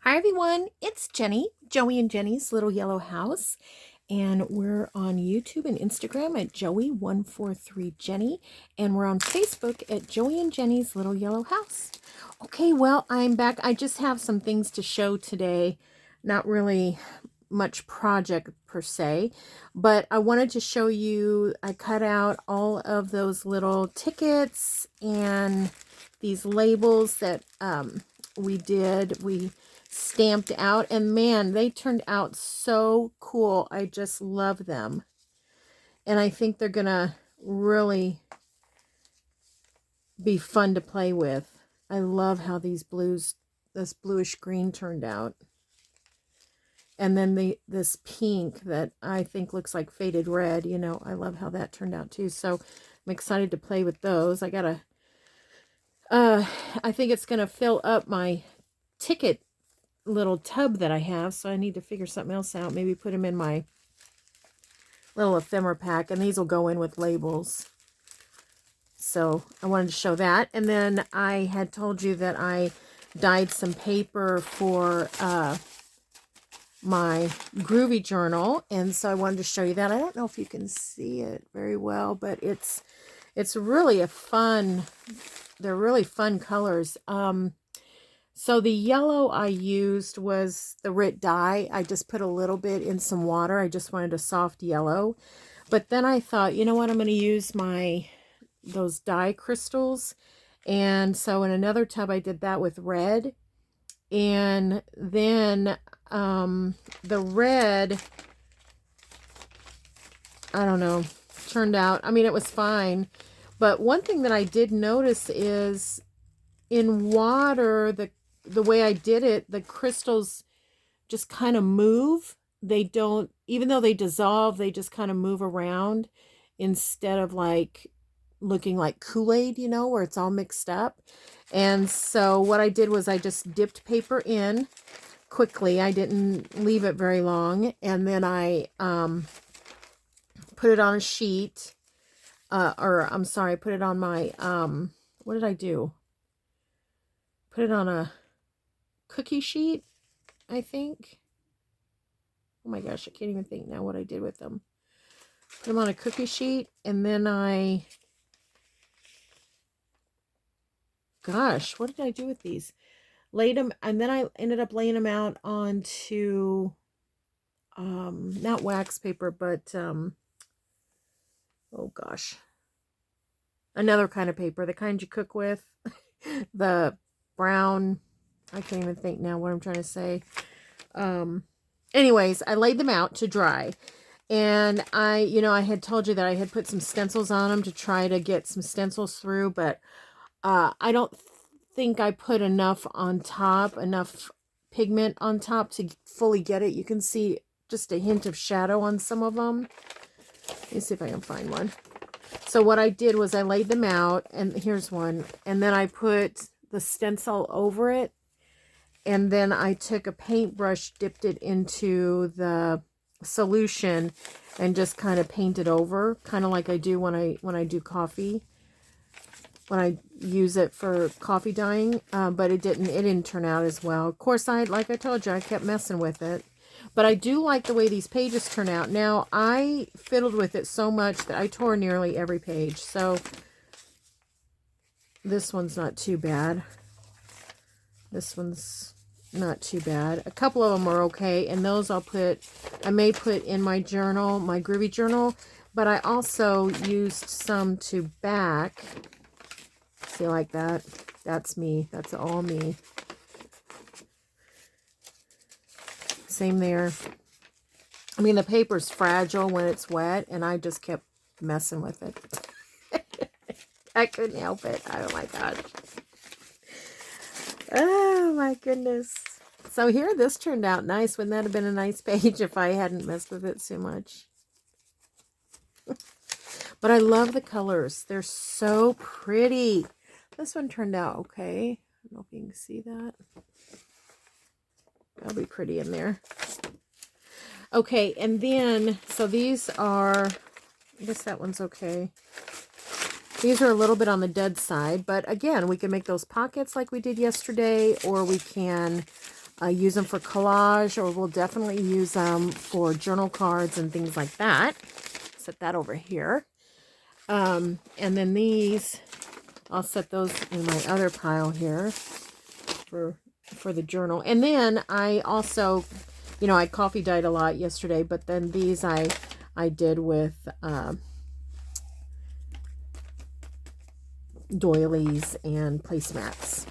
Hi everyone, it's Jenny, Joey and Jenny's Little Yellow House, and we're on YouTube and Instagram at Joey143Jenny, and we're on Facebook at Joey and Jenny's Little Yellow House. Okay, well, I'm back. I just have some things to show today, not really much project per se, but I wanted to show you, I cut out all of those little tickets and these labels that we stamped out, and man, they turned out so cool. I just love them, and I think they're gonna really be fun to play with. I love how this bluish green turned out, and then this pink that I think looks like faded red. I love how that turned out too, so I'm excited to play with those. I think it's gonna fill up my ticket little tub that I have, so I need to figure something else out. Maybe put them in my little ephemera pack, and these will go in with labels. So I wanted to show that. And then I had told you that I dyed some paper for my Groovy Journal, and so I wanted to show you that. I don't know if you can see it very well, but it's really they're really fun colors. So the yellow I used was the Rit dye. I just put a little bit in some water. I just wanted a soft yellow. But then I thought, you know what, I'm going to use those dye crystals. And so in another tub, I did that with red. And then the red, I don't know, turned out, I mean, it was fine. But one thing that I did notice is in water, the way I did it, the crystals just kind of move. They don't, even though they dissolve, they just kind of move around instead of like looking like Kool-Aid, where it's all mixed up. And so what I did was I just dipped paper in quickly. I didn't leave it very long. And then I put it on a sheet, put it on my, what did I do? Put it on a cookie sheet, I think. Oh my gosh, I can't even think now what I did with them. Put them on a cookie sheet, and then gosh, what did I do with these? Laid them, and then I ended up laying them out onto, not wax paper, but, oh gosh, another kind of paper, the kind you cook with, the brown, I can't even think now what I'm trying to say. Anyways, I laid them out to dry. And I had told you that I had put some stencils on them to try to get some stencils through, but I don't think I put enough on top, enough pigment on top to fully get it. You can see just a hint of shadow on some of them. Let me see if I can find one. So what I did was I laid them out, and here's one, and then I put the stencil over it, and then I took a paintbrush, dipped it into the solution, and just kind of painted over, kind of like I do when I do coffee, when I use it for coffee dyeing. But it didn't turn out as well. Of course, like I told you, I kept messing with it. But I do like the way these pages turn out. Now, I fiddled with it so much that I tore nearly every page. So this one's not too bad. This one's not too bad. A couple of them are okay, and those I may put in my journal, my Groovy Journal, but I also used some to back. See, like that? That's me. That's all me. Same there. I mean, the paper's fragile when it's wet, and I just kept messing with it. I couldn't help it. Oh my gosh. Oh my goodness. So here, this turned out nice. Wouldn't that have been a nice page if I hadn't messed with it so much? But I love the colors. They're so pretty. This one turned out okay. I don't know if you can see that. That'll be pretty in there. Okay, and then, so these are, I guess that one's okay. These are a little bit on the dead side, but again, we can make those pockets like we did yesterday, or we can I use them for collage, or we'll definitely use them for journal cards and things like that. Set that over here. And then these, I'll set those in my other pile here for the journal. And then I also, I coffee dyed a lot yesterday, but then these I did with doilies and placemats.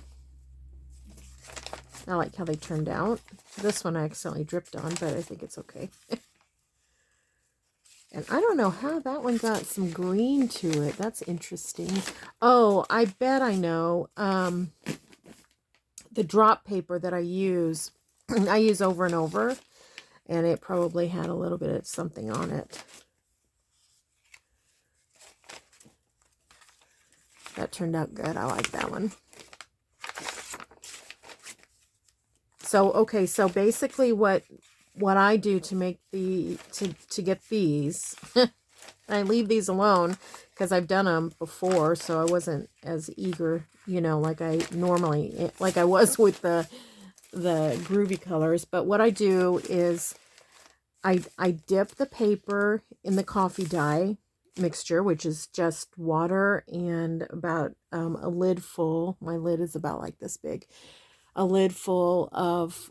I like how they turned out. This one I accidentally dripped on, but I think it's okay. And I don't know how that one got some green to it. That's interesting. Oh, I bet I know. The drop paper that I use, I use over and over, and it probably had a little bit of something on it. That turned out good. I like that one. So, okay, so basically what I do to make to get these, I leave these alone because I've done them before, so I wasn't as eager, like I normally, like I was with the Groovy colors. But what I do is I dip the paper in the coffee dye mixture, which is just water and about a lid full. My lid is about like this big. A lid full of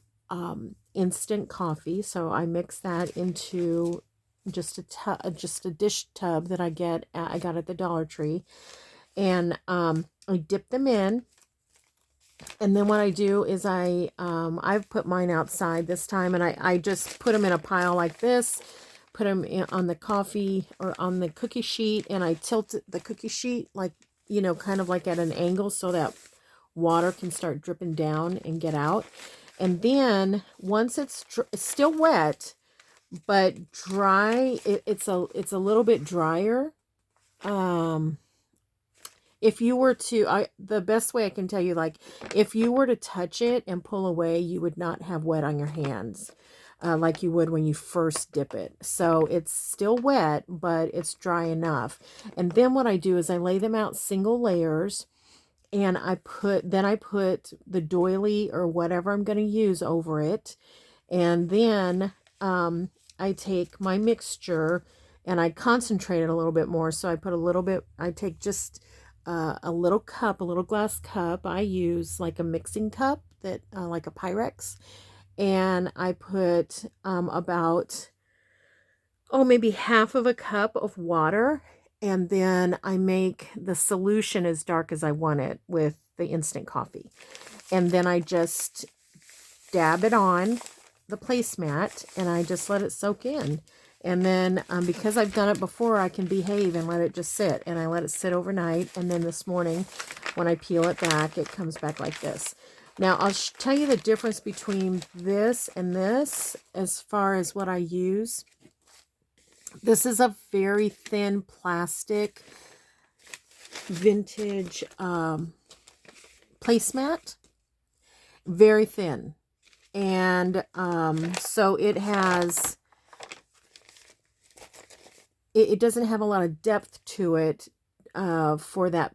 instant coffee. So I mix that into just a dish tub that I got at the Dollar Tree, and I dip them in. And then what I do is I've put mine outside this time, and I just put them in a pile like this, put them on the coffee or on the cookie sheet, and I tilt the cookie sheet like, kind of like at an angle so that water can start dripping down and get out. And then once it's still wet but dry, it's a little bit drier. If you were to, the best way I can tell you, like if you were to touch it and pull away, you would not have wet on your hands like you would when you first dip it. So it's still wet, but it's dry enough. And then what I do is I lay them out single layers. And I put the doily or whatever I'm going to use over it. And then I take my mixture and I concentrate it a little bit more. So I put a little bit, I take just a little glass cup. I use like a mixing cup that like a Pyrex. And I put about, maybe half of a cup of water. And then I make the solution as dark as I want it with the instant coffee. And then I just dab it on the placemat and I just let it soak in. And then because I've done it before, I can behave and let it just sit. And I let it sit overnight. And then this morning, when I peel it back, it comes back like this. Now, I'll tell you the difference between this and this as far as what I use. This is a very thin plastic vintage placemat. Very thin. And so it has, it doesn't have a lot of depth to it for that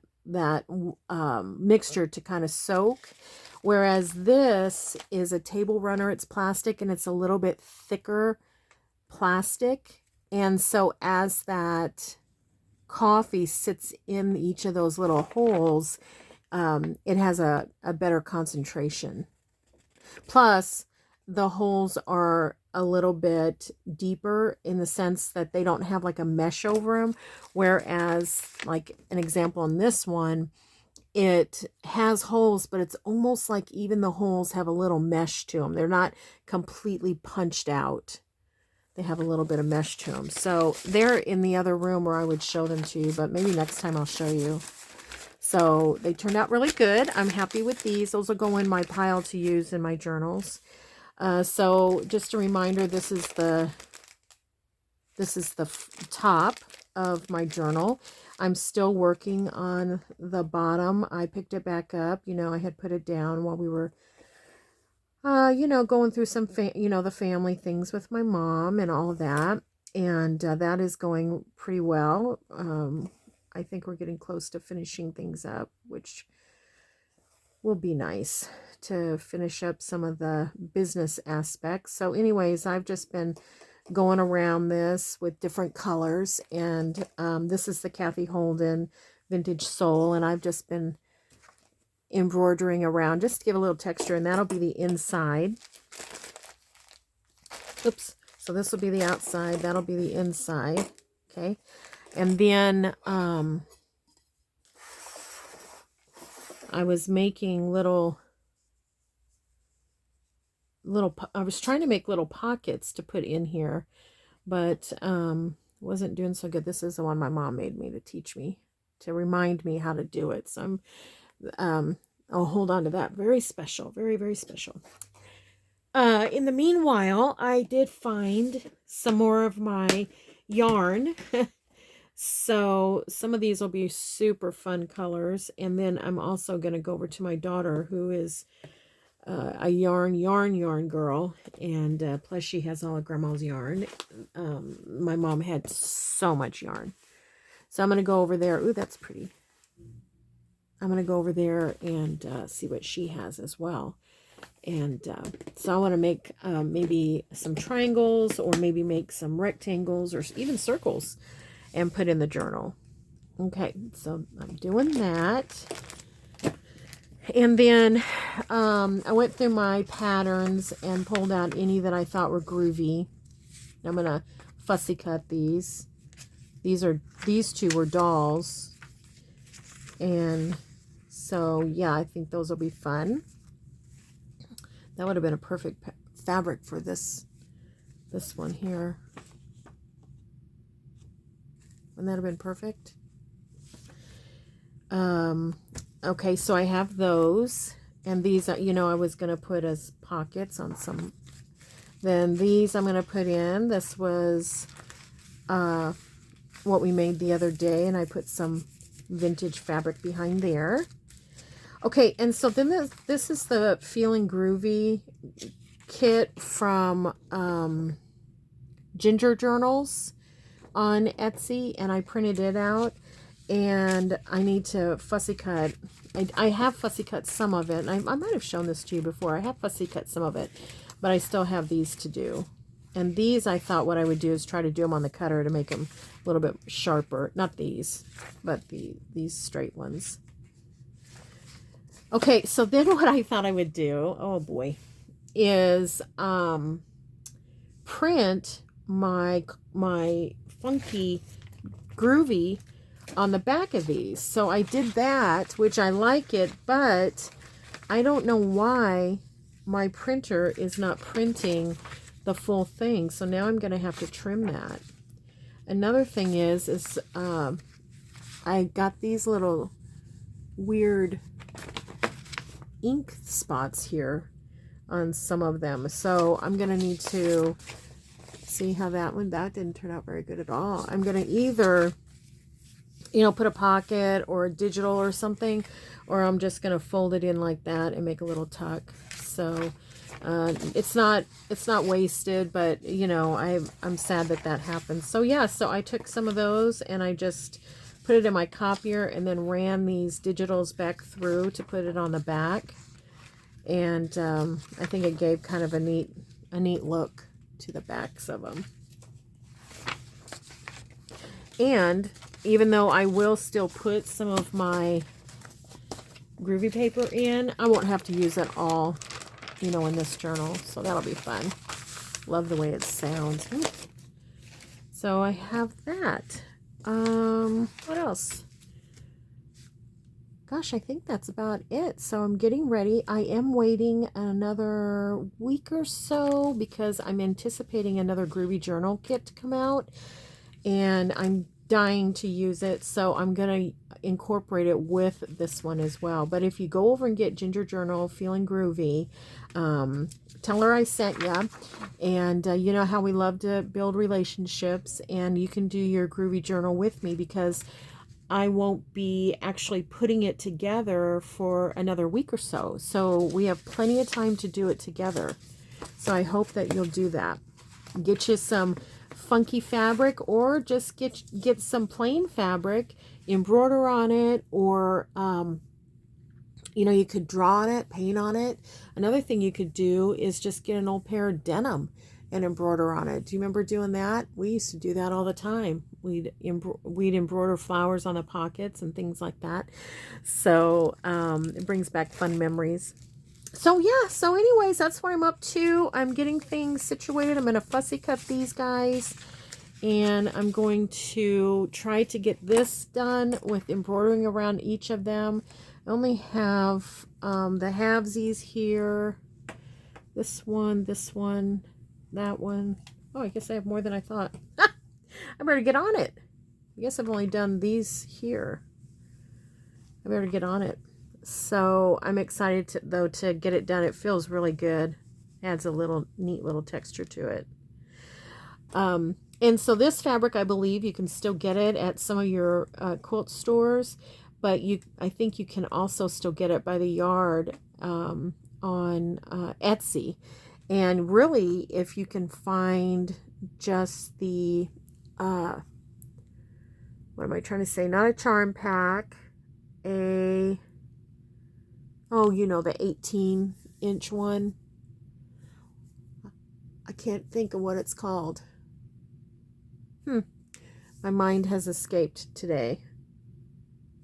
mixture to kind of soak. Whereas this is a table runner. It's plastic and it's a little bit thicker plastic. And so as that coffee sits in each of those little holes, it has a better concentration. Plus, the holes are a little bit deeper in the sense that they don't have like a mesh over them. Whereas, like an example in this one, it has holes, but it's almost like even the holes have a little mesh to them. They're not completely punched out. They have a little bit of mesh to them. So they're in the other room where I would show them to you, but maybe next time I'll show you. So they turned out really good. I'm happy with these. Those will go in my pile to use in my journals. So just a reminder, this is the top of my journal. I'm still working on the bottom. I picked it back up. I had put it down while we were going through some, the family things with my mom and all of that. And that is going pretty well. I think we're getting close to finishing things up, which will be nice to finish up some of the business aspects. So anyways, I've just been going around this with different colors, and this is the Kathy Holden Vintage Soul, and I've just been embroidering around just to give a little texture, and that'll be the inside. Oops. So this will be the outside, that'll be the inside. Okay. And then I was making I was trying to make little pockets to put in here, but wasn't doing so good. This is the one my mom made me to teach me, to remind me how to do it. So I'll hold on to that. Very special, very, very special. In the meanwhile, I did find some more of my yarn. So some of these will be super fun colors. And then I'm also going to go over to my daughter, who is a yarn girl, and plus she has all of grandma's yarn. My mom had so much yarn, so I'm going to go over there. Ooh, that's pretty. I'm going to go over there and see what she has as well. And so I want to make maybe some triangles, or maybe make some rectangles, or even circles, and put in the journal. Okay, so I'm doing that. And then I went through my patterns and pulled out any that I thought were groovy. I'm going to fussy cut these. These two were dolls. And so, yeah, I think those will be fun. That would have been a perfect fabric for this one here. Wouldn't that have been perfect? Okay, so I have those, and these, you know, I was going to put as pockets on some. Then these I'm going to put in. This was what we made the other day, and I put some vintage fabric behind there. Okay, and so then this is the Feeling Groovy kit from Ginger Journals on Etsy, and I printed it out, and I need to fussy cut. I have fussy cut some of it, and I might have shown this to you before. I have fussy cut some of it, but I still have these to do. And these, I thought what I would do is try to do them on the cutter to make them a little bit sharper. Not these, but these straight ones. Okay, so then what I thought I would do, oh boy, is print my funky groovy on the back of these. So I did that, which I like it, but I don't know why my printer is not printing the full thing. So now I'm going to have to trim that. Another thing is I got these little weird ink spots here on some of them. So I'm going to need to see how that didn't turn out very good at all. I'm going to either, you know, put a pocket or a digital or something, or I'm just going to fold it in like that and make a little tuck. So it's not wasted, but you know, I'm sad that happened. So yeah, so I took some of those and I just put it in my copier and then ran these digitals back through to put it on the back. And I think it gave kind of a neat look to the backs of them. And even though I will still put some of my groovy paper in, I won't have to use it all, you know, in this journal. So that'll be fun. Love the way it sounds. So I have that. What else? Gosh, I think that's about it. So I'm getting ready. I am waiting another week or so because I'm anticipating another Groovy Journal kit to come out, and I'm dying to use it. So I'm going to incorporate it with this one as well. But if you go over and get Ginger Journal Feeling Groovy, tell her I sent you. And you know how we love to build relationships, and you can do your Groovy Journal with me because I won't be actually putting it together for another week or so. So we have plenty of time to do it together. So I hope that you'll do that. Get you some funky fabric, or just get some plain fabric, embroider on it, or You know, you could draw on it, paint on it. Another thing you could do is just get an old pair of denim and embroider on it. Do you remember doing that? We used to do that all the time. We'd embroider flowers on the pockets and things like that. So it brings back fun memories. So yeah, so anyways, that's what I'm up to. I'm getting things situated. I'm going to fussy cut these guys. And I'm going to try to get this done with embroidering around each of them. I only have the halvesies here. This one, that one. Oh, I guess I have more than I thought. I better get on it. I guess I've only done these here. I better get on it. So I'm excited to get it done. It feels really good. Adds a little neat little texture to it. And so this fabric, I believe you can still get it at some of your quilt stores, but I think you can also still get it by the yard on Etsy. And really, if you can find just the, what am I trying to say? Not a charm pack, the 18-inch one. I can't think of what it's called. My mind has escaped today.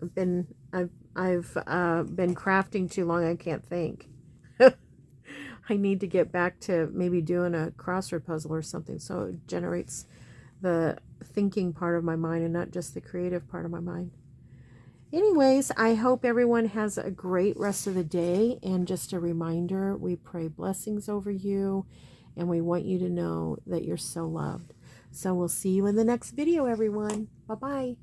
I've been crafting too long. I can't think. I need to get back to maybe doing a crossword puzzle or something so it generates the thinking part of my mind and not just the creative part of my mind. Anyways, I hope everyone has a great rest of the day. And just a reminder, we pray blessings over you and we want you to know that you're so loved. So we'll see you in the next video, everyone. Bye-bye.